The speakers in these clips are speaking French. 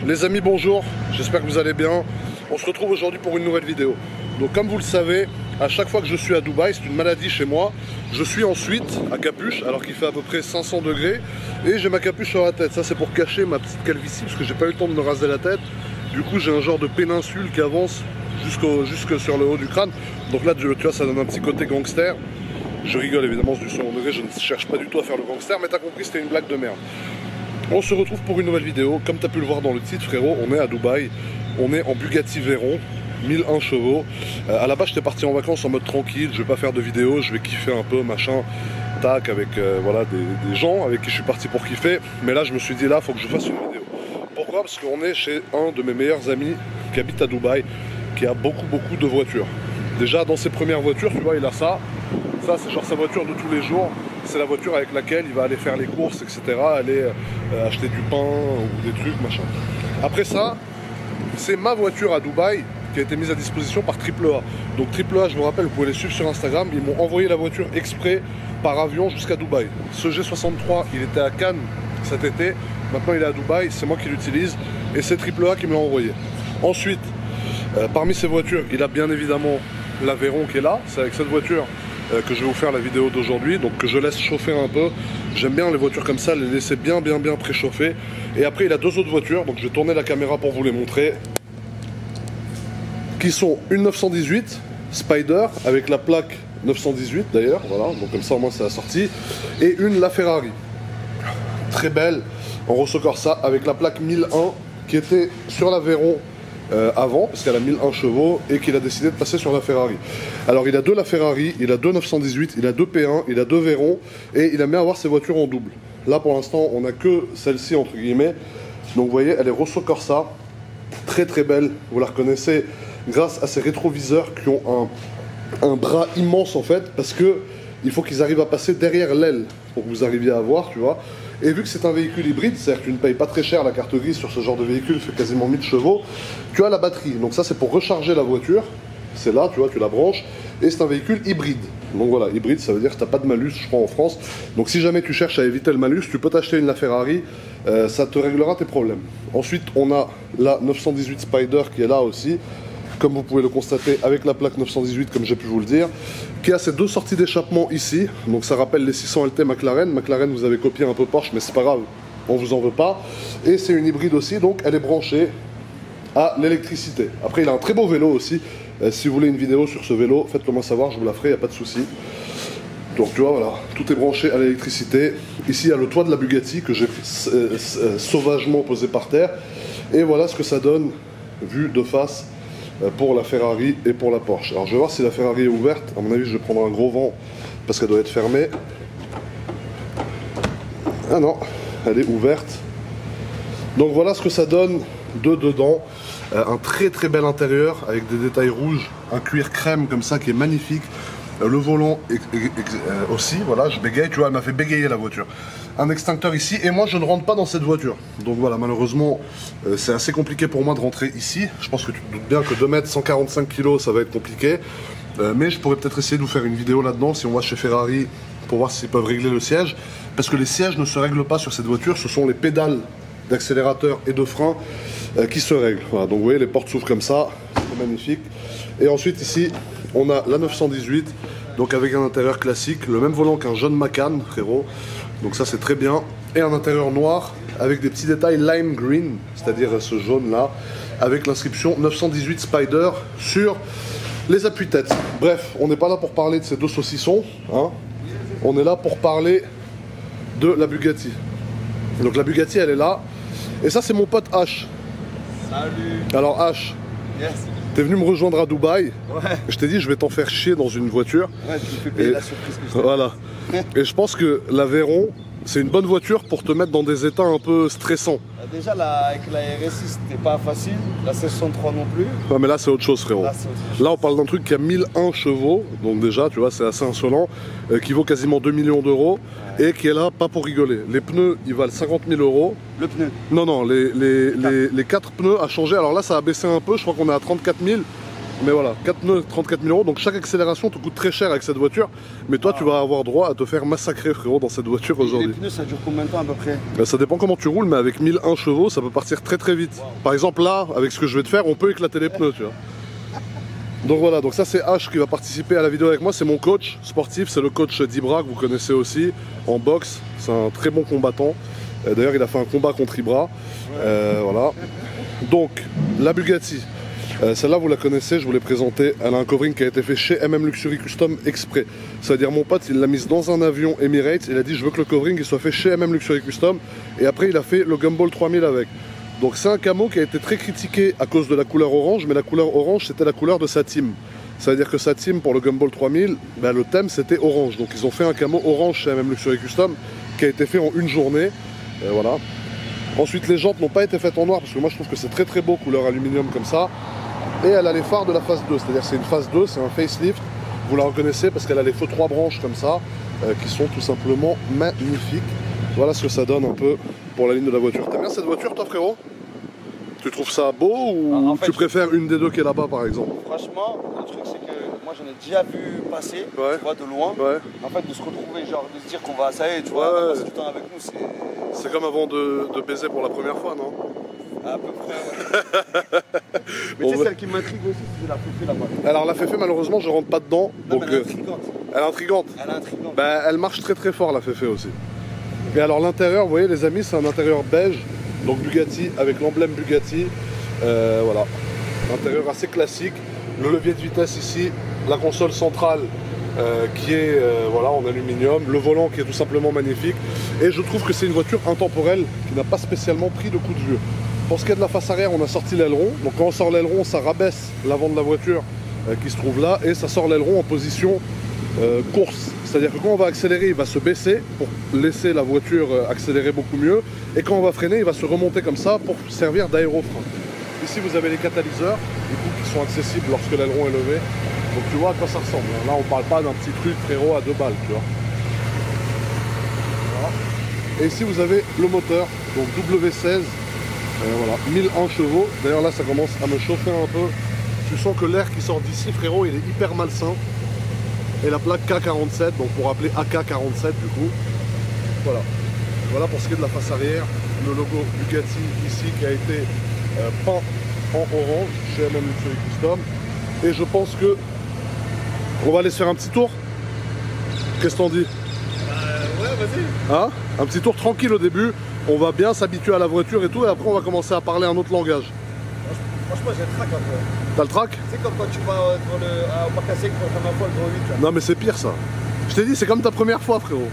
Les amis, bonjour, j'espère que vous allez bien. On se retrouve aujourd'hui pour une nouvelle vidéo. Donc comme vous le savez, à chaque fois que je suis à Dubaï, c'est une maladie chez moi, je suis ensuite à capuche alors qu'il fait à peu près 500 degrés et j'ai ma capuche sur la tête. Ça c'est pour cacher ma petite calvitie parce que j'ai pas eu le temps de me raser la tête. Du coup j'ai un genre de péninsule qui avance jusque sur le haut du crâne. Donc là tu vois, ça donne un petit côté gangster. Je rigole évidemment du second degré, je ne cherche pas du tout à faire le gangster, mais t'as compris, c'était une blague de merde. On se retrouve pour une nouvelle vidéo. Comme tu as pu le voir dans le titre, frérot, on est à Dubaï. On est en Bugatti Veyron, 1001 chevaux. À la base, j'étais parti en vacances en mode tranquille. Je vais pas faire de vidéo, je vais kiffer un peu, machin, tac, avec voilà, des gens avec qui je suis parti pour kiffer. Mais là, je me suis dit, là, faut que je fasse une vidéo. Pourquoi? Parce qu'on est chez un de mes meilleurs amis qui habite à Dubaï, qui a beaucoup de voitures. Déjà, dans ses premières voitures, tu vois, il a ça. Ça, c'est genre sa voiture de tous les jours. C'est la voiture avec laquelle il va aller faire les courses, etc. Aller acheter du pain ou des trucs, machin. Après ça, c'est ma voiture à Dubaï qui a été mise à disposition par AAA. Donc AAA, je vous rappelle, vous pouvez les suivre sur Instagram. Ils m'ont envoyé la voiture exprès par avion jusqu'à Dubaï. Ce G63, il était à Cannes cet été. Maintenant, il est à Dubaï. C'est moi qui l'utilise. Et c'est AAA qui me l'a envoyé. Ensuite, parmi ces voitures, il a bien évidemment la Veyron qui est là. C'est avec cette voiture que je vais vous faire la vidéo d'aujourd'hui, donc que je laisse chauffer un peu. J'aime bien les voitures comme ça, les laisser bien préchauffer. Et après il a deux autres voitures, donc je vais tourner la caméra pour vous les montrer, qui sont une 918 Spider avec la plaque 918 d'ailleurs, voilà, donc comme ça au moins c'est la sortie, et une La Ferrari, très belle, en Rosso Corsa avec la plaque 1001 qui était sur la Veyron avant, parce qu'elle a 1001 chevaux et qu'il a décidé de passer sur la Ferrari. Alors il a deux La Ferrari, il a deux 918, il a deux P1, il a deux Veyron et il aime bien avoir ses voitures en double. Là pour l'instant on n'a que celle-ci entre guillemets. Donc vous voyez, elle est Rosso Corsa, très belle, vous la reconnaissez grâce à ses rétroviseurs qui ont un bras immense en fait, parce que il faut qu'ils arrivent à passer derrière l'aile pour que vous arriviez à voir, tu vois. Et vu que c'est un véhicule hybride, c'est-à-dire que tu ne payes pas très cher la carte grise sur ce genre de véhicule, fait quasiment 1000 chevaux, tu as la batterie. Donc ça c'est pour recharger la voiture, c'est là, tu vois, tu la branches, et c'est un véhicule hybride. Donc voilà, hybride ça veut dire que tu n'as pas de malus, je crois, en France. Donc si jamais tu cherches à éviter le malus, tu peux t'acheter une La Ferrari, ça te réglera tes problèmes. Ensuite on a la 918 Spider qui est là aussi, comme vous pouvez le constater avec la plaque 918 comme j'ai pu vous le dire, qui a ces deux sorties d'échappement ici, donc ça rappelle les 600 LT McLaren. McLaren vous avez copié un peu Porsche mais c'est pas grave, on vous en veut pas. Et c'est une hybride aussi, donc elle est branchée à l'électricité. Après il a un très beau vélo aussi, si vous voulez une vidéo sur ce vélo, faites-le moi savoir, je vous la ferai, il n'y a pas de souci. Donc tu vois, voilà, tout est branché à l'électricité. Ici il y a le toit de la Bugatti que j'ai sauvagement posé par terre, et voilà ce que ça donne vu de face pour la Ferrari et pour la Porsche. Alors je vais voir si la Ferrari est ouverte. À mon avis je vais prendre un gros vent parce qu'elle doit être fermée. Ah non, elle est ouverte. Donc voilà ce que ça donne de dedans. Un très bel intérieur avec des détails rouges, un cuir crème comme ça qui est magnifique. Le volant aussi, voilà, je bégaye, tu vois, elle m'a fait bégayer la voiture. Un extincteur ici, et moi je ne rentre pas dans cette voiture. Donc voilà, malheureusement, c'est assez compliqué pour moi de rentrer ici. Je pense que tu te doutes bien que 2 mètres, 145 kg, ça va être compliqué. Mais je pourrais peut-être essayer de vous faire une vidéo là-dedans, si on va chez Ferrari, pour voir s'ils peuvent régler le siège. Parce que les sièges ne se règlent pas sur cette voiture, ce sont les pédales d'accélérateur et de frein qui se règlent. Voilà, donc vous voyez, les portes s'ouvrent comme ça, c'est magnifique. Et ensuite ici, on a la 918, donc avec un intérieur classique, le même volant qu'un jeune Macan, frérot. Donc ça c'est très bien. Et un intérieur noir avec des petits détails lime green, c'est-à-dire ce jaune là, avec l'inscription 918 Spider sur les appuis-têtes. Bref, on n'est pas là pour parler de ces deux saucissons, hein. On est là pour parler de la Bugatti. Donc la Bugatti elle est là. Et ça c'est mon pote H. Salut. Alors H. Yes. T'es venu me rejoindre à Dubaï. Ouais. Je t'ai dit je vais t'en faire chier dans une voiture. Ouais, tu me fais payer la surprise que je t'ai. Voilà. Et je pense que la Veyron, c'est une bonne voiture pour te mettre dans des états un peu stressants. Déjà avec la RS6 c'était pas facile, la 603 non plus. Ouais mais là c'est autre chose frérot. Là on parle d'un truc qui a 1001 chevaux, donc déjà tu vois c'est assez insolent, qui vaut quasiment 2 millions d'euros, ouais. Et qui est là pas pour rigoler. Les pneus ils valent 50 000 euros. Le pneu? Non, les 4 pneus à changer, alors là ça a baissé un peu, je crois qu'on est à 34 000. Mais voilà, 4 pneus, 34 000 euros. Donc chaque accélération te coûte très cher avec cette voiture. Mais toi, tu vas avoir droit à te faire massacrer, frérot, dans cette voiture aujourd'hui. Les pneus, ça dure combien de temps à peu près? Ça dépend comment tu roules, mais avec 1001 chevaux, ça peut partir très très vite. Wow. Par exemple, là, avec ce que je vais te faire, on peut éclater les pneus, tu vois. Donc voilà, donc ça c'est H qui va participer à la vidéo avec moi. C'est mon coach sportif, c'est le coach d'Ibra que vous connaissez aussi en boxe. C'est un très bon combattant. D'ailleurs, il a fait un combat contre Ibra. Voilà. Donc, la Bugatti. Celle-là, vous la connaissez, je vous l'ai présentée. Elle a un covering qui a été fait chez MM Luxury Custom exprès. C'est-à-dire, mon pote, il l'a mise dans un avion Emirates. Il a dit, je veux que le covering il soit fait chez MM Luxury Custom. Et après, il a fait le Gumball 3000 avec. Donc, c'est un camo qui a été très critiqué à cause de la couleur orange. Mais la couleur orange, c'était la couleur de sa team. C'est-à-dire que sa team, pour le Gumball 3000, ben, le thème, c'était orange. Donc, ils ont fait un camo orange chez MM Luxury Custom qui a été fait en une journée. Voilà. Ensuite, les jantes n'ont pas été faites en noir parce que moi, je trouve que c'est très très beau couleur aluminium comme ça. Et elle a les phares de la phase 2, c'est-à-dire c'est une phase 2, c'est un facelift. Vous la reconnaissez parce qu'elle a les feux 3 branches comme ça, qui sont tout simplement magnifiques. Voilà ce que ça donne un peu pour la ligne de la voiture. T'aimes bien cette voiture toi frérot? Tu trouves ça beau ou en fait, tu préfères une des deux qui est là-bas par exemple? Franchement, le truc c'est que moi j'en ai déjà vu passer, tu vois, de loin. En fait, de se retrouver, genre de se dire qu'on va, ça y est, tu vois, passer du temps avec nous, c'est... C'est comme avant de baiser pour la première fois, non? À peu près, ouais. Mais tu sais, celle qui m'intrigue aussi, c'est la féfé là-bas. Alors la féfé, malheureusement, je rentre pas dedans. Non, donc, mais elle est intrigante. Elle est intrigante. Elle est intrigante. Bah, elle marche très très fort, la féfé aussi. Et alors l'intérieur, vous voyez les amis, c'est un intérieur beige. Donc Bugatti, avec l'emblème Bugatti. Voilà. Intérieur assez classique. Le levier de vitesse ici. La console centrale qui est voilà, en aluminium. Le volant qui est tout simplement magnifique. Et je trouve que c'est une voiture intemporelle qui n'a pas spécialement pris de coup de vieux. Pour ce qui est de la face arrière, on a sorti l'aileron. Donc quand on sort l'aileron, ça rabaisse l'avant de la voiture qui se trouve là. Et ça sort l'aileron en position course. C'est-à-dire que quand on va accélérer, il va se baisser pour laisser la voiture accélérer beaucoup mieux. Et quand on va freiner, il va se remonter comme ça pour servir d'aérofrein. Ici, vous avez les catalyseurs du coup, qui sont accessibles lorsque l'aileron est levé. Donc tu vois à quoi ça ressemble. Là, on parle pas d'un petit truc frérot à 2 balles, tu vois. Voilà. Et ici, vous avez le moteur, donc W16. Voilà, 1001 chevaux. D'ailleurs là ça commence à me chauffer un peu. Tu sens que l'air qui sort d'ici frérot il est hyper malsain. Et la plaque K47, donc pour appeler AK47 du coup. Voilà. Voilà pour ce qui est de la face arrière. Le logo Bugatti ici qui a été peint en orange chez MM Luxury Custom. Et je pense que on va aller se faire un petit tour. Qu'est-ce que t'en dis? Ouais, vas-y. Hein? Un petit tour tranquille au début. On va bien s'habituer à la voiture et tout, et après on va commencer à parler un autre langage. Franchement, j'ai le trac un peu. T'as le trac? C'est comme quand tu vas au parc à sec pour la première fois le Grand 8. Non mais c'est pire ça. Je t'ai dit, c'est comme ta première fois frérot.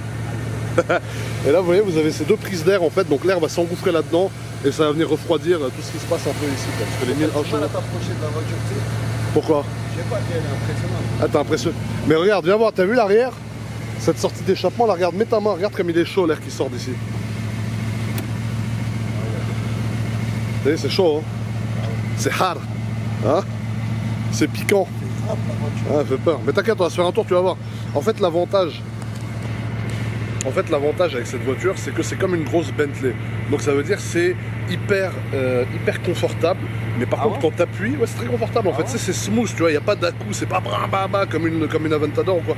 Et là vous voyez, vous avez ces deux prises d'air en fait, donc l'air va s'engouffrer là-dedans et ça va venir refroidir tout ce qui se passe un peu ici. Parce que les 1001 chevaux... à t'approcher de la voiture, tu sais. Pourquoi? Je sais pas, elle est impressionnante. Ah t'es impressionnant. Mais regarde, viens voir, t'as vu l'arrière? Cette sortie d'échappement, là, regarde, mets ta main, regarde comme il est chaud l'air qui sort d'ici. Vous voyez, c'est chaud, hein? C'est hard, hein? C'est piquant. Ah, ça fait peur. Mais t'inquiète, on va se faire un tour, tu vas voir. En fait, l'avantage avec cette voiture, c'est que c'est comme une grosse Bentley. Donc ça veut dire c'est hyper confortable. Mais par contre, quand t'appuies, ouais, c'est très confortable. En fait, c'est smooth, tu vois. Il n'y a pas d'à-coup, c'est pas bra comme une Aventador ou quoi.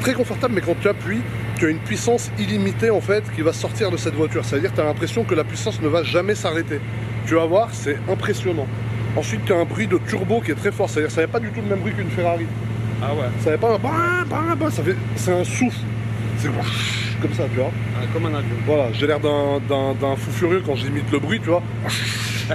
Très confortable, mais quand tu appuies, tu as une puissance illimitée en fait qui va sortir de cette voiture. Ça veut dire que tu as l'impression que la puissance ne va jamais s'arrêter. Tu vas voir, c'est impressionnant. Ensuite, tu as un bruit de turbo qui est très fort. C'est-à-dire que ça n'a pas du tout le même bruit qu'une Ferrari. Ah ouais. Ça n'a pas un... C'est un souffle. C'est comme ça, tu vois. Comme un avion. Voilà, j'ai l'air d'un fou furieux quand j'imite le bruit, tu vois.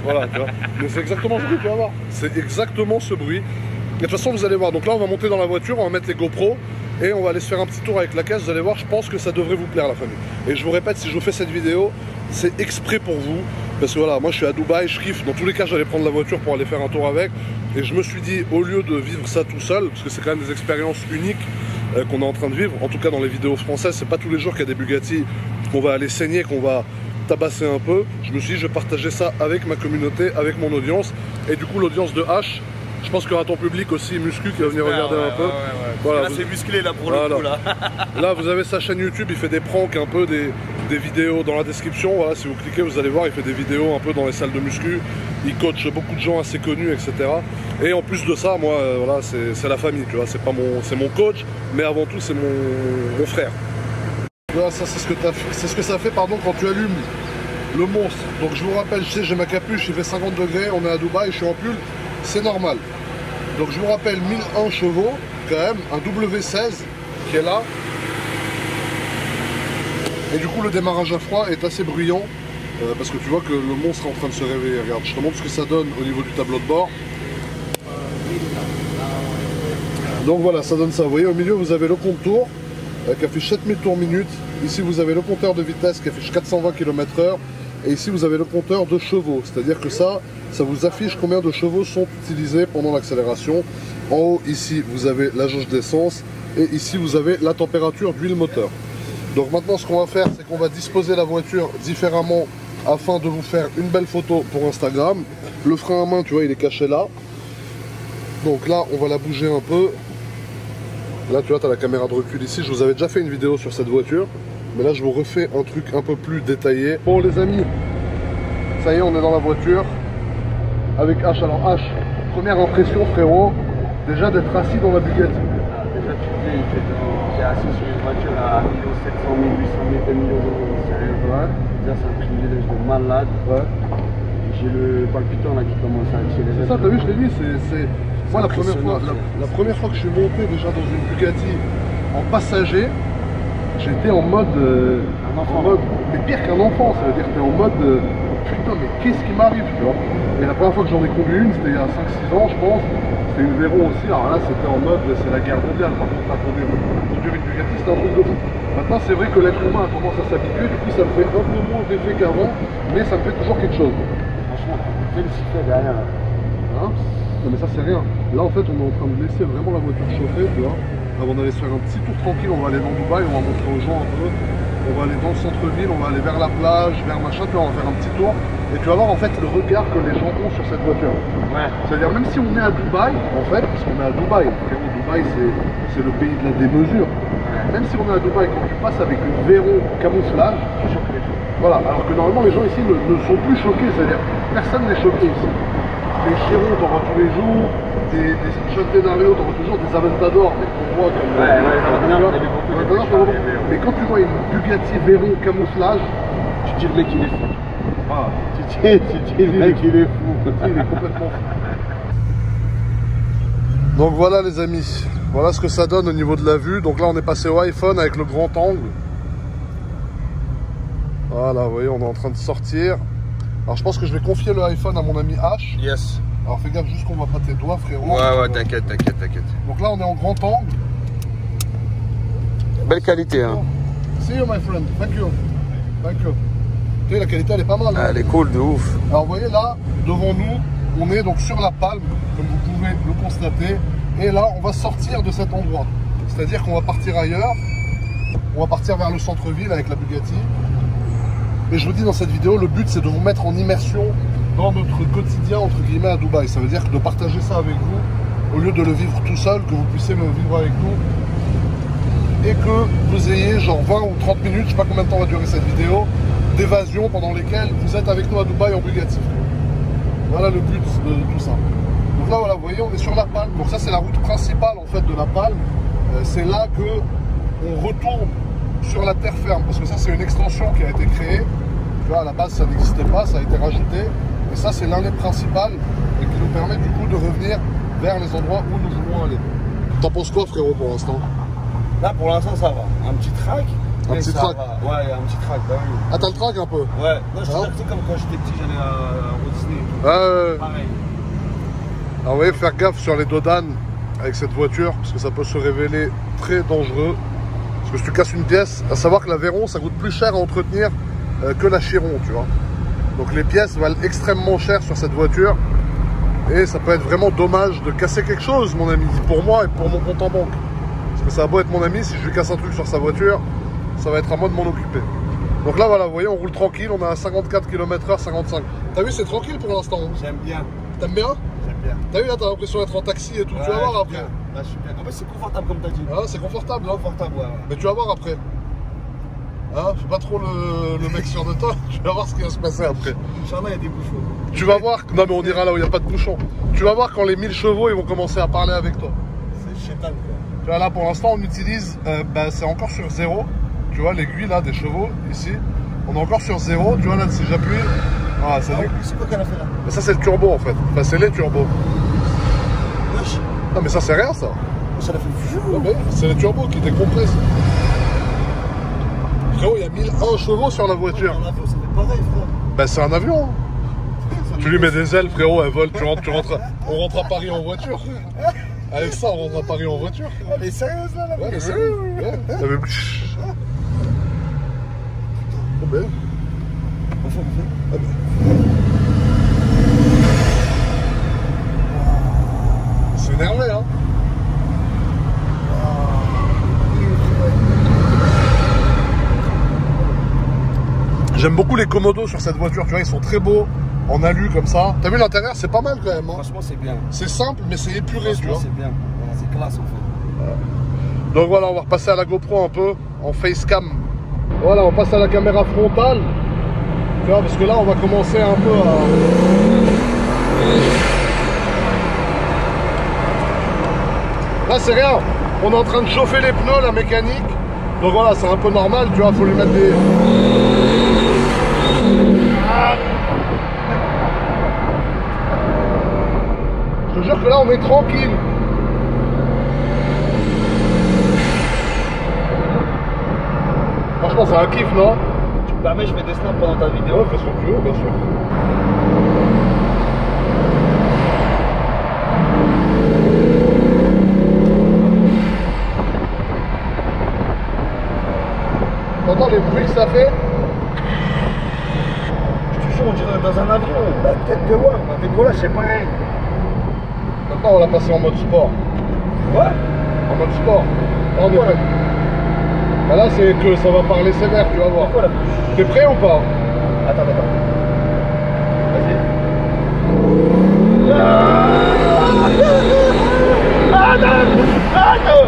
Voilà, tu vois. Mais c'est exactement ce bruit, tu vas voir. C'est exactement ce bruit. Et de toute façon, vous allez voir. Donc là, on va monter dans la voiture, on va mettre les GoPro. Et on va aller se faire un petit tour avec la caisse, vous allez voir, je pense que ça devrait vous plaire la famille. Et je vous répète, si je vous fais cette vidéo, c'est exprès pour vous. Parce que voilà, moi je suis à Dubaï, je kiffe. Dans tous les cas, j'allais prendre la voiture pour aller faire un tour avec. Et je me suis dit, au lieu de vivre ça tout seul, parce que c'est quand même des expériences uniques qu'on est en train de vivre, en tout cas dans les vidéos françaises, c'est pas tous les jours qu'il y a des Bugatti qu'on va aller saigner, qu'on va tabasser un peu. Je me suis dit, je vais partager ça avec ma communauté, avec mon audience. Et du coup, l'audience de H, je pense qu'il y aura ton public aussi, Muscu, qui va venir regarder un peu. Voilà, là, c'est musclé là pour le coup là. Là, vous avez sa chaîne YouTube, il fait des pranks un peu, des vidéos dans la description. Voilà, si vous cliquez, vous allez voir, il fait des vidéos un peu dans les salles de muscu. il coach beaucoup de gens assez connus, etc. Et en plus de ça, moi, voilà, c'est la famille, tu vois, c'est mon coach, mais avant tout, c'est mon frère. Voilà, ça, c'est ce que ça fait, pardon, quand tu allumes le monstre. Donc je vous rappelle, je sais, j'ai ma capuche, il fait 50 degrés, on est à Dubaï, je suis en pull, c'est normal. Donc je vous rappelle, 1001 chevaux, quand même, un W16 qui est là. Et du coup, le démarrage à froid est assez bruyant, parce que tu vois que le monstre est en train de se réveiller. Regarde, je te montre ce que ça donne au niveau du tableau de bord. Donc voilà, ça donne ça. Vous voyez, au milieu, vous avez le compte tour qui affiche 7000 tours minute. Ici, vous avez le compteur de vitesse qui affiche 420 km/h. Et ici, vous avez le compteur de chevaux. C'est-à-dire que ça vous affiche combien de chevaux sont utilisés pendant l'accélération. En haut, ici, vous avez la jauge d'essence. Et ici, vous avez la température d'huile moteur. Donc maintenant, ce qu'on va faire, c'est qu'on va disposer la voiture différemment afin de vous faire une belle photo pour Instagram. Le frein à main, tu vois, il est caché là. Donc là, on va la bouger un peu. Là, tu vois, tu as la caméra de recul ici. Je vous avais déjà fait une vidéo sur cette voiture. Mais là, je vous refais un truc un peu plus détaillé. Bon, les amis, ça y est, on est dans la voiture. Avec H. Alors, H, première impression, frérot, déjà d'être assis dans la Bugatti. Déjà, tu te dis, t'es assis sur une voiture à 700 000, 800 000, 2 millions d'euros. Sérieux, ouais. Déjà, c'est un privilège de malade. Ouais. J'ai le palpitant là qui commence à tirer. C'est ça, t'as vu, je t'ai dit, c'est... Moi, la première fois que je suis monté déjà dans une Bugatti en passager, j'étais en mode, mais pire qu'un enfant, ça veut dire que t'es en mode, putain, mais qu'est-ce qui m'arrive, tu vois. Et la première fois que j'en ai conduit une, c'était il y a 5-6 ans, je pense, c'était une Véron aussi, alors là, c'était en mode, c'est la guerre mondiale, par contre, à conduire une Bugatti, c'était un truc de fou. Maintenant, c'est vrai que l'être humain commence à s'habituer, du coup, ça me fait un peu moins d'effet qu'avant, mais ça me fait toujours quelque chose. Franchement, quel sifflet derrière. Hein? Non mais ça c'est rien. Là en fait on est en train de laisser vraiment la voiture chauffer, tu vois. Avant d'aller se faire un petit tour tranquille, on va aller dans Dubaï, on va montrer aux gens un peu. On va aller dans le centre-ville, on va aller vers la plage, vers machin, tu vois, on va faire un petit tour. Et tu vas voir en fait le regard que les gens ont sur cette voiture. Ouais. C'est-à-dire même si on est à Dubaï, en fait, parce qu'on est à Dubaï, Dubaï c'est le pays de la démesure. Même si on est à Dubaï, quand tu passes avec une Véron camouflage, tu choques les gens. Voilà, alors que normalement les gens ici ne sont plus choqués, c'est-à-dire personne n'est choqué ici. Des Chiron, t'en vois tous les jours, des Centenario, t'en vois toujours, des Aventador, mais qu'on voit comme... Mais quand tu vois une Bugatti Véron camouflage, tu te dis le mec il est fou. Ah, tu dis le mec il est fou. Il est complètement fou. Donc voilà les amis, voilà ce que ça donne au niveau de la vue. Donc là on est passé au iPhone avec le grand angle. Voilà, vous voyez, on est en train de sortir. Alors je pense que je vais confier le iPhone à mon ami H. Yes. Alors fais gaffe juste qu'on voit pas tes doigts, frérot. Ouais, t'inquiète. Donc là on est en grand angle. Belle qualité, hein. See you my friend, thank you. Tu sais, la qualité elle est pas mal. Hein. Elle est cool de ouf. Alors vous voyez là, devant nous, on est donc sur la palme, comme vous pouvez le constater. Et là on va sortir de cet endroit. C'est-à-dire qu'on va partir ailleurs. On va partir vers le centre-ville avec la Bugatti. Et je vous dis dans cette vidéo, le but c'est de vous mettre en immersion dans notre quotidien entre guillemets à Dubaï. Ça veut dire de partager ça avec vous, au lieu de le vivre tout seul, que vous puissiez le vivre avec nous. Et que vous ayez genre 20 ou 30 minutes, je sais pas combien de temps va durer cette vidéo, d'évasion pendant lesquelles vous êtes avec nous à Dubaï en Bugatti. Voilà le but de tout ça. Donc là voilà, vous voyez, on est sur la Palme. Donc ça c'est la route principale en fait de la Palme. C'est là que on retourne sur la terre ferme, parce que ça c'est une extension qui a été créée. Tu vois, à la base ça n'existait pas, ça a été rajouté. Et ça c'est l'allée principale et qui nous permet du coup de revenir vers les endroits où nous voulons aller. T'en penses quoi frérot pour l'instant? Là pour l'instant ça va. Un petit track. Un petit track. Ouais, un petit track, bah oui. Ah t'as le track un peu? Ouais, non, je te dis comme quand j'étais petit j'allais à Walt Disney. Pareil. Alors vous voyez, faire gaffe sur les dodanes avec cette voiture, parce que ça peut se révéler très dangereux. Parce que si tu casses une pièce, à savoir que la Véron ça coûte plus cher à entretenir que la Chiron, tu vois. Donc les pièces valent extrêmement cher sur cette voiture. Et ça peut être vraiment dommage de casser quelque chose, mon ami, pour moi et pour mon compte en banque. Parce que ça va beau être mon ami, si je lui casse un truc sur sa voiture, ça va être à moi de m'en occuper. Donc là voilà, vous voyez, on roule tranquille, on est à 54 km/h, 55. T'as vu, c'est tranquille pour l'instant. J'aime bien. T'aimes bien? J'aime bien. T'as vu là, t'as l'impression d'être en taxi et tout, ouais, tu vas voir après. Là, je suis bien. En fait, c'est confortable comme t'as dit. Ah, c'est confortable, hein. Confortable, ouais. Mais tu vas voir après. Hein, fais pas trop le mec sûr de toi, tu vas voir ce qui va se passer après. Inch'Allah, il y a des bouchons. Tu vas voir, non mais on ira là où il n'y a pas de bouchon. Tu vas voir quand les 1000 chevaux ils vont commencer à parler avec toi. C'est chétan quoi. Tu vois là pour l'instant on utilise, c'est encore sur 0. Tu vois l'aiguille là des chevaux ici. On est encore sur 0, tu vois là si j'appuie. Ah, c'est quoi qu'elle a fait là? Mais ça c'est le turbo en fait. Enfin c'est les turbos. Wesh. Non mais ça c'est rien ça. Ça l'a fait fou. Non mais c'est les turbos qui décompressent. Frérot, il y a 1001 chevaux sur la voiture. En avion, ça fait pareil, frère. Bah c'est un avion. Tu lui mets des ailes, frérot, elle vole. On rentre à Paris en voiture. Avec ça, on rentre à Paris en voiture. Elle est sérieuse là, Ouais, elle est sérieuse. Ouais. Oh, ben. Ah, ben. C'est énervé, hein. J'aime beaucoup les commodos sur cette voiture, tu vois, ils sont très beaux, en alu comme ça. T'as vu l'intérieur, c'est pas mal quand même. Hein. Franchement, c'est bien. C'est simple, mais c'est épuré, tu vois. C'est bien. Voilà, c'est classe en fait. Donc voilà, on va repasser à la GoPro un peu, en facecam. Voilà, on passe à la caméra frontale. Tu vois, parce que là, on va commencer un peu à... Là, c'est rien. On est en train de chauffer les pneus, la mécanique. Donc voilà, c'est un peu normal, tu vois, faut lui mettre des... Je te jure que là, on est tranquille. Franchement, c'est un kiff, non? Tu me permets, je fais des snaps pendant ta vidéo. Ouais, fais ce que tu veux, bien sûr. T'entends les bruits que ça fait? Je te jure, on dirait dans un avion. La tête de moi, un décollage, c'est pareil. Maintenant, on l'a passé en mode sport. Ouais. En mode sport. Là, on est prêt. Bah là, c'est que ça va parler sévère, tu vas voir. Quoi, là? T'es prêt ou pas? Attends. Vas-y. Attends.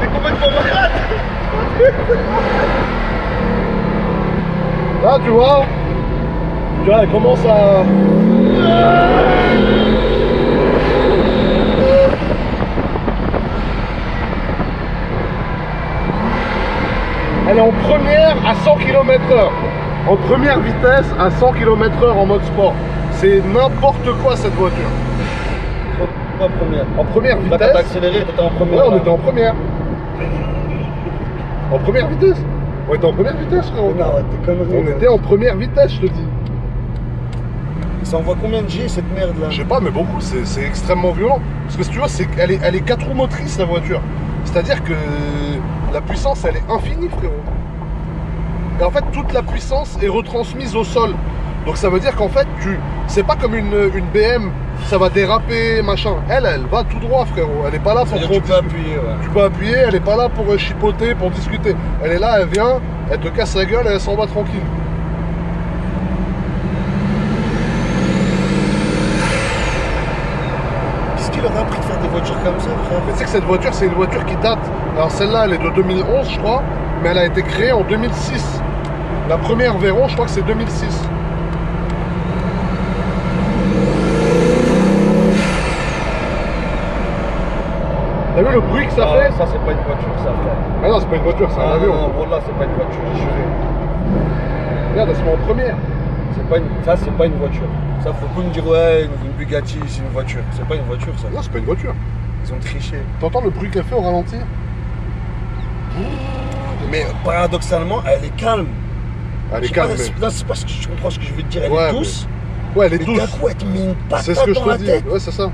T'es complètement malade. Là, tu vois, elle commence à... Elle est en première à 100 km/h. En première vitesse à 100 km/h en mode sport. C'est n'importe quoi cette voiture. Pas première. En première Là, vitesse. t'as accéléré, t'étais en première. Ouais, on était en première. En première vitesse. On était en première vitesse, frérot. Non, t'es connerie. On était en première vitesse, je te dis. Ça envoie combien de G cette merde là? Je sais pas, mais beaucoup, c'est extrêmement violent. Parce que si tu vois, elle est 4 roues motrices la voiture. C'est-à-dire que la puissance, elle est infinie, frérot. Et en fait, toute la puissance est retransmise au sol. Donc ça veut dire qu'en fait, c'est pas comme une BM, ça va déraper, machin. Elle va tout droit, frérot. Elle est pas là pour... Tu peux appuyer, ouais. Tu peux appuyer, elle est pas là pour chipoter, pour discuter. Elle est là, elle vient, elle te casse la gueule et elle s'en va tranquille. Qu'est-ce qu'il aurait appris de faire des voitures comme ça, frère? Mais tu sais que cette voiture, c'est une voiture qui date. Alors celle-là, elle est de 2011, je crois, mais elle a été créée en 2006. La première Véron, je crois que c'est 2006. T'as vu le bruit que ça fait? Ça, c'est pas une voiture, ça, frère. Ah non, c'est pas une voiture, c'est un avion. Non, voilà, c'est pas une voiture, j'ai juré. Regarde, elle se met en première. Ça, c'est pas une voiture. Ça, faut pas me dire, ouais, une Bugatti, c'est une voiture. C'est pas une voiture, ça. Non, c'est pas une voiture. Ils ont triché. T'entends le bruit qu'elle fait au ralenti? Mais paradoxalement, elle est calme. Elle est calme. Non, c'est parce que tu comprends ce que je veux te dire. Elle est douce. Ouais, elle est douce. Mais d'un coup, elle te met une patate c'est ce que je dans la te dis. tête. Ouais, c'est ça.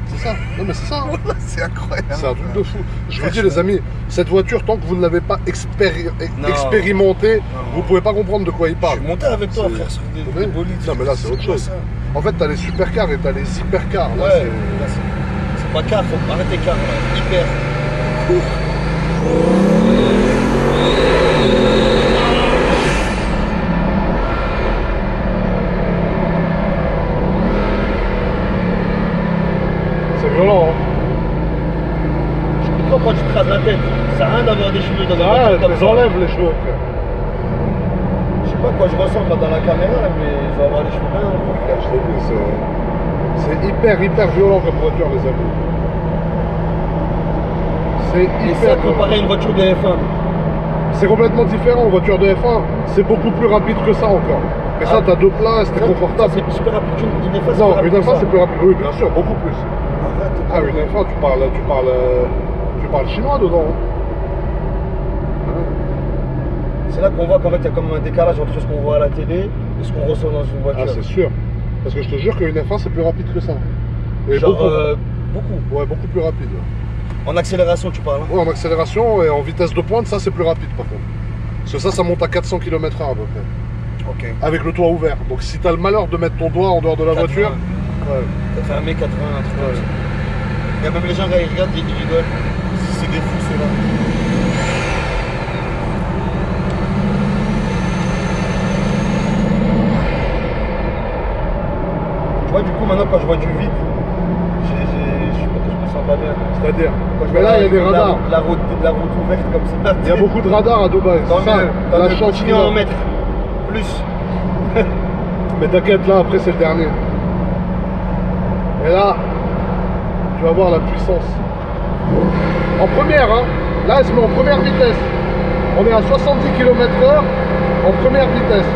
C'est ça. Non, mais c'est ça. Hein. C'est incroyable. C'est un truc de fou. Je vous dis, les amis, cette voiture, tant que vous ne l'avez pas expérimentée, vous pouvez pas comprendre de quoi il parle. Je suis monté avec toi, frère, sur des bolides. Non, mais là, c'est autre chose. En fait, t'as les supercars et t'as les hypercars. Là, ouais, c'est pas car, faut arrêter car. Hyper. C'est violent, hein. Je comprends quand tu te rases la tête. Ça sert à rien d'avoir des cheveux dans la voiture. Ouais, tu les enlèves les cheveux, frère. sais pas à quoi je ressemble là, dans la caméra, là, mais je vais avoir les cheveux bien. Je te dis, c'est hyper violent comme voiture, les amis. C'est Et ça, comparé à une voiture de F1. C'est complètement différent. Une voiture de F1, c'est beaucoup plus rapide que ça encore. Mais ça, t'as deux places, t'es confortable. C'est super rapide. Une F1, non, une F1, c'est plus rapide. Oui, bien sûr, beaucoup plus. Ah, une F1, tu parles chinois dedans. C'est là qu'on voit qu'en fait, il y a comme un décalage entre ce qu'on voit à la télé et ce qu'on ressent dans une voiture. Ah, c'est sûr. Parce que je te jure qu'une F1, c'est plus rapide que ça. Et genre, beaucoup. Ouais, beaucoup plus rapide. En accélération, tu parles, hein? Ouais, en accélération et en vitesse de pointe, ça, c'est plus rapide, par contre. Parce que ça monte à 400 km/h à peu près. Ok. Avec le toit ouvert. Donc si t'as le malheur de mettre ton doigt en dehors de la 80. voiture, ouais. Ça fait 1m80, un truc comme ça. Il y a même les gens là, ils regardent, ils rigolent. C'est des fous ceux-là. Tu vois, du coup, maintenant quand je vois du vide, je me sens pas bien. C'est-à-dire, mais là il y a des radars. La route ouverte comme ça. Il y a beaucoup de radars à Dubaï. Tant mieux, la chance continue à en mettre plus. Mais t'inquiète, là après c'est le dernier. Et là, tu vas voir la puissance. En première, hein. Là elle se met en première vitesse. On est à 70 km/h en première vitesse.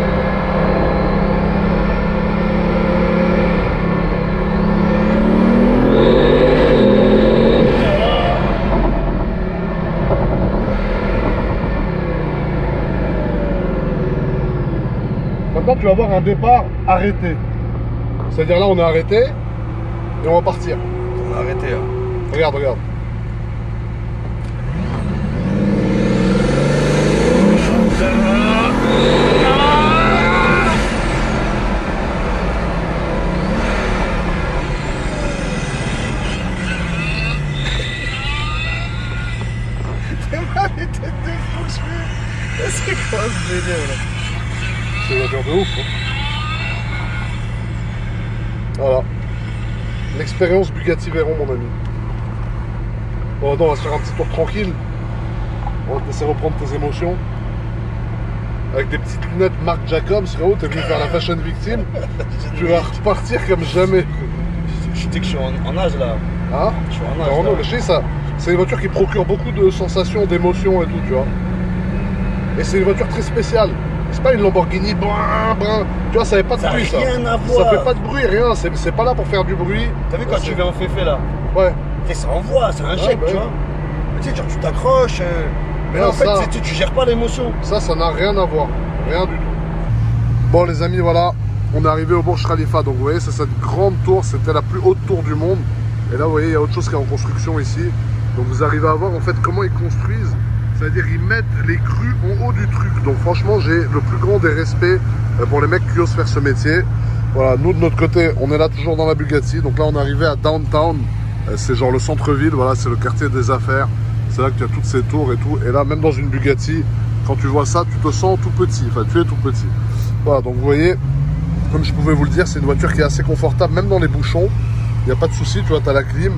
Maintenant tu vas voir un départ arrêté. C'est-à-dire là on est arrêté et on va partir. On a arrêté. Hein. Regarde. C'est quoi ce délire là? C'est une voiture de ouf. Hein. Voilà. L'expérience Bugatti Veyron, mon ami. Bon, attends, on va se faire un petit tour tranquille. On va te laisser reprendre tes émotions. Avec des petites lunettes Marc Jacobs, frérot, t'es venu faire la fashion victime. Tu vas repartir comme jamais. Je dis que je suis en âge là. Hein? Je suis en âge. Non, je sais ça. C'est une voiture qui procure beaucoup de sensations, d'émotions et tout, tu vois. Et c'est une voiture très spéciale. C'est pas une Lamborghini, brun. Tu vois, ça fait pas de bruit, ça. Ça n'a rien à voir. Ça fait pas de bruit, rien. C'est pas là pour faire du bruit. T'as vu quand tu viens en féfé là? Ouais. Ça envoie, c'est un jet, bah tu vois. Tu sais, genre tu t'accroches. Mais là, en fait, tu gères pas l'émotion. Ça n'a rien à voir. Rien du tout. Bon, les amis, voilà. On est arrivé au Burj Khalifa. Donc, vous voyez, c'est cette grande tour. C'était la plus haute tour du monde. Et là, vous voyez, il y a autre chose qui est en construction ici. Donc, vous arrivez à voir, en fait, comment ils construisent. C'est-à-dire ils mettent les crues en haut du truc. Donc franchement, j'ai le plus grand des respects pour les mecs qui osent faire ce métier. Voilà, nous de notre côté, on est là toujours dans la Bugatti. Donc là, on est arrivé à Downtown. C'est genre le centre-ville, voilà, c'est le quartier des affaires. C'est là que tu as toutes ces tours et tout. Et là, même dans une Bugatti, quand tu vois ça, tu te sens tout petit. Enfin, tu es tout petit. Voilà, donc vous voyez, comme je pouvais vous le dire, c'est une voiture qui est assez confortable, même dans les bouchons. Il n'y a pas de souci, tu vois, tu as la clim.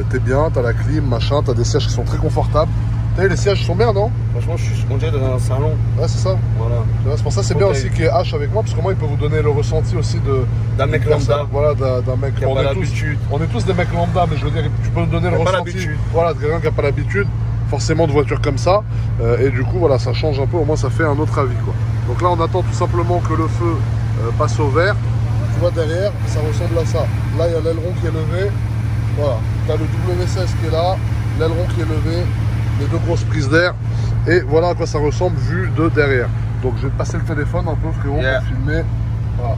T'es bien, tu as la clim, machin, tu as des sièges qui sont très confortables. Les sièges sont bien, non? Franchement, je suis congé dans un salon. Ouais, c'est ça. Voilà. C'est pour ça que c'est bien aussi qu'il y ait H avec moi, parce que moi, il peut vous donner le ressenti aussi d'un mec lambda. Voilà, d'un mec qui n'a pas l'habitude. On est tous des mecs lambda, mais je veux dire, tu peux nous donner le ressenti. Voilà, de quelqu'un qui n'a pas l'habitude, forcément, de voiture comme ça. Et du coup, voilà, ça change un peu, au moins, ça fait un autre avis, quoi. Donc là, on attend tout simplement que le feu passe au vert. Tu vois, derrière, ça ressemble à ça. Là, il y a l'aileron qui est levé. Voilà. Tu as le W16 qui est là, l'aileron qui est levé. Les deux grosses prises d'air et voilà à quoi ça ressemble vu de derrière. Donc je vais te passer le téléphone un peu, frérot, pour filmer. Voilà.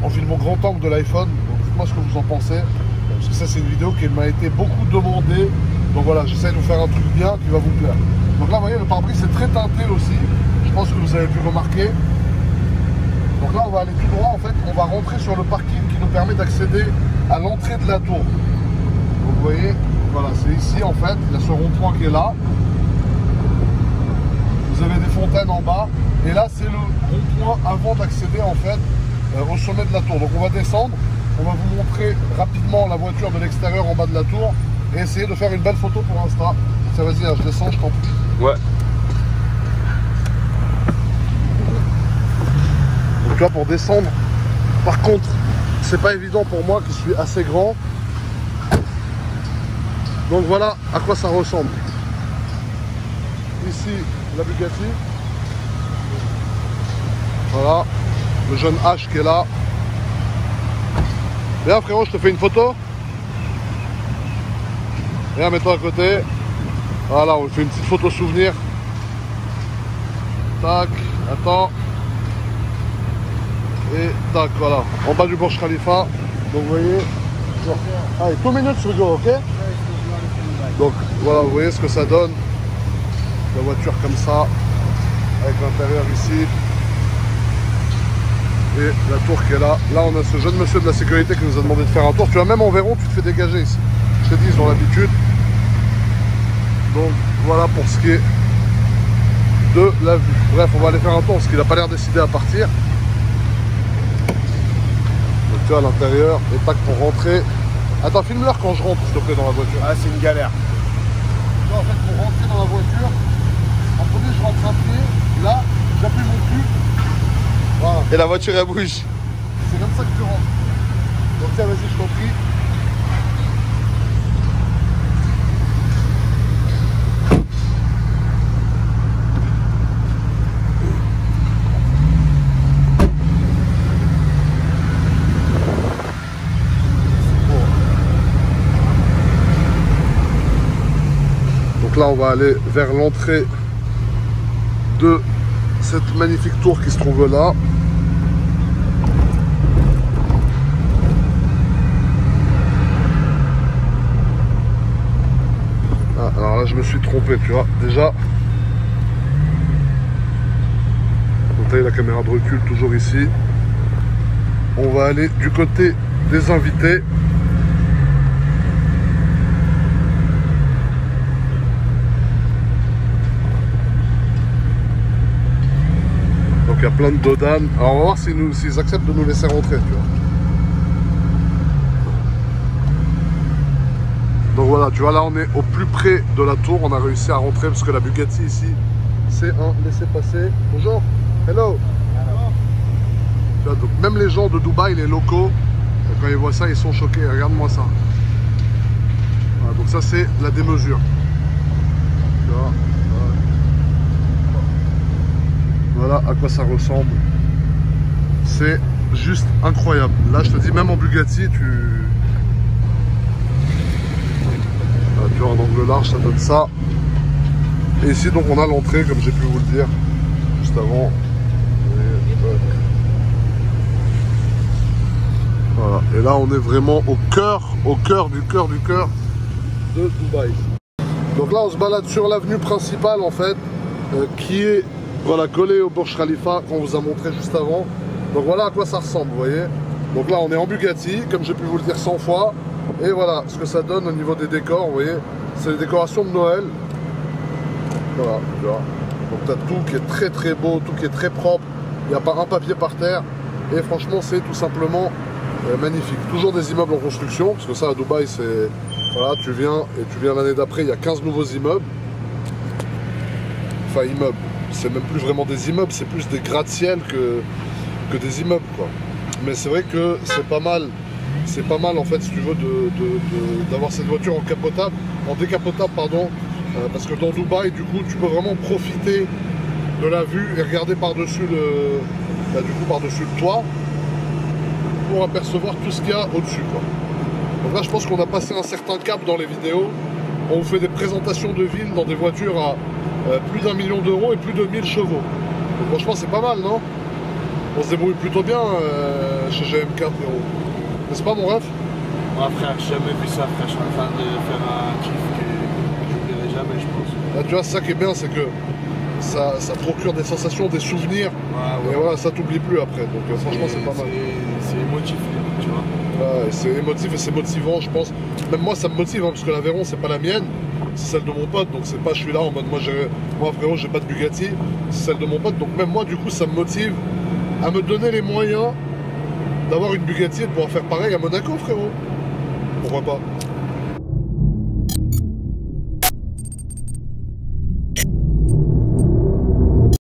On filme au grand angle de l'iPhone. Donc dites-moi ce que vous en pensez, parce que ça c'est une vidéo qui m'a été beaucoup demandée. Donc voilà, j'essaie de vous faire un truc bien qui va vous plaire. Donc là vous voyez, le pare-brise c'est très teinté aussi. Je pense que vous avez pu remarquer. Donc là on va aller tout droit, en fait on va rentrer sur le parking qui nous permet d'accéder à l'entrée de la tour. Donc vous voyez, voilà, c'est ici en fait, il y a ce rond-point qui est là. Vous avez des fontaines en bas. Et là, c'est le rond-point avant d'accéder en fait au sommet de la tour. Donc on va descendre, on va vous montrer rapidement la voiture de l'extérieur en bas de la tour et essayer de faire une belle photo pour Insta. Ça, vas-y, je descends, je t'en prie. Ouais. vois, pour descendre. Par contre, c'est pas évident pour moi qui suis assez grand. Donc voilà à quoi ça ressemble. Ici, la Bugatti. Voilà, le jeune H qui est là. Viens frérot, je te fais une photo. Viens, mets-toi à côté. Voilà, on fait une petite photo souvenir. Tac, attends. Et tac, voilà. En bas du Burj Khalifa. Donc vous voyez. Allez, 2 minutes to go, ok? Donc voilà, vous voyez ce que ça donne. La voiture comme ça. Avec l'intérieur ici. Et la tour qui est là. Là, on a ce jeune monsieur de la sécurité qui nous a demandé de faire un tour. Tu vois, même en Veyron, tu te fais dégager ici. Je te dis, ils ont l'habitude. Donc voilà pour ce qui est de la vue. Bref, on va aller faire un tour parce qu'il n'a pas l'air décidé à partir. Donc tu vois à l'intérieur, et tac pour rentrer. Attends, filme-leur quand je rentre s'il te plaît dans la voiture. Ah, c'est une galère. Tu vois, en fait, pour rentrer dans la voiture, en premier je rentre à pied, là, j'appuie mon cul. Voilà. Et la voiture elle bouge. C'est comme ça que tu rentres. Donc tiens, vas-y, je t'en prie. Donc là, on va aller vers l'entrée de cette magnifique tour qui se trouve là. Ah, alors là, je me suis trompé, tu vois. Déjà, on taille la caméra de recul toujours ici. On va aller du côté des invités. Donc il y a plein de dodanes. Alors on va voir s'ils acceptent de nous laisser rentrer, tu vois. Donc voilà, tu vois, là on est au plus près de la tour. On a réussi à rentrer parce que la Bugatti ici, c'est un laissez-passer. Bonjour, hello. Tu vois, donc même les gens de Dubaï, les locaux, quand ils voient ça, ils sont choqués. Regarde-moi ça. Voilà, donc ça c'est la démesure. Tu vois, voilà à quoi ça ressemble. C'est juste incroyable. Là, je te dis, même en Bugatti, tu vois, en angle large, ça donne ça. Et ici, donc, on a l'entrée, comme j'ai pu vous le dire juste avant. Voilà. Et là, on est vraiment au cœur de Dubaï. Donc là, on se balade sur l'avenue principale, en fait, qui est voilà, collée au Burj Khalifa qu'on vous a montré juste avant. Donc voilà à quoi ça ressemble, vous voyez. Donc là, on est en Bugatti, comme j'ai pu vous le dire 100 fois. Et voilà ce que ça donne au niveau des décors, vous voyez. C'est les décorations de Noël. Voilà, tu vois. Donc tu as tout qui est très très beau, tout qui est très propre. Il n'y a pas un papier par terre. Et franchement, c'est tout simplement magnifique. Toujours des immeubles en construction, parce que ça à Dubaï, c'est... Voilà, tu viens l'année d'après, il y a 15 nouveaux immeubles. Enfin, immeubles. C'est même plus vraiment des immeubles, c'est plus des gratte-ciel que des immeubles, quoi. Mais c'est vrai que c'est pas mal en fait, si tu veux, d'avoir cette voiture en décapotable, pardon, parce que dans Dubaï, du coup, tu peux vraiment profiter de la vue et regarder par-dessus par-dessus le toit pour apercevoir tout ce qu'il y a au-dessus, quoi. Donc là, je pense qu'on a passé un certain cap dans les vidéos. On vous fait des présentations de ville dans des voitures à plus d'1 million d'euros et plus de 1000 chevaux. Donc franchement, c'est pas mal, non? On se débrouille plutôt bien chez GMK, frérot. N'est-ce pas, mon ref? Moi, frère, j'ai jamais vu ça, frère. Je suis en train de faire un kiff que je n'oublierai jamais, je pense. Là, tu vois, ça qui est bien, c'est que ça procure des sensations, des souvenirs. Ouais. Et voilà, ça t'oublie plus après. Donc franchement, c'est pas mal. C'est émotif, tu vois. Ouais, c'est émotif et c'est motivant, je pense. Même moi, ça me motive, hein, parce que l'Aveyron, c'est pas la mienne, c'est celle de mon pote. Donc c'est pas, je suis là en mode, moi frérot, j'ai pas de Bugatti, c'est celle de mon pote. Donc même moi, du coup, ça me motive à me donner les moyens d'avoir une Bugatti et de pouvoir faire pareil à Monaco, frérot. Pourquoi pas?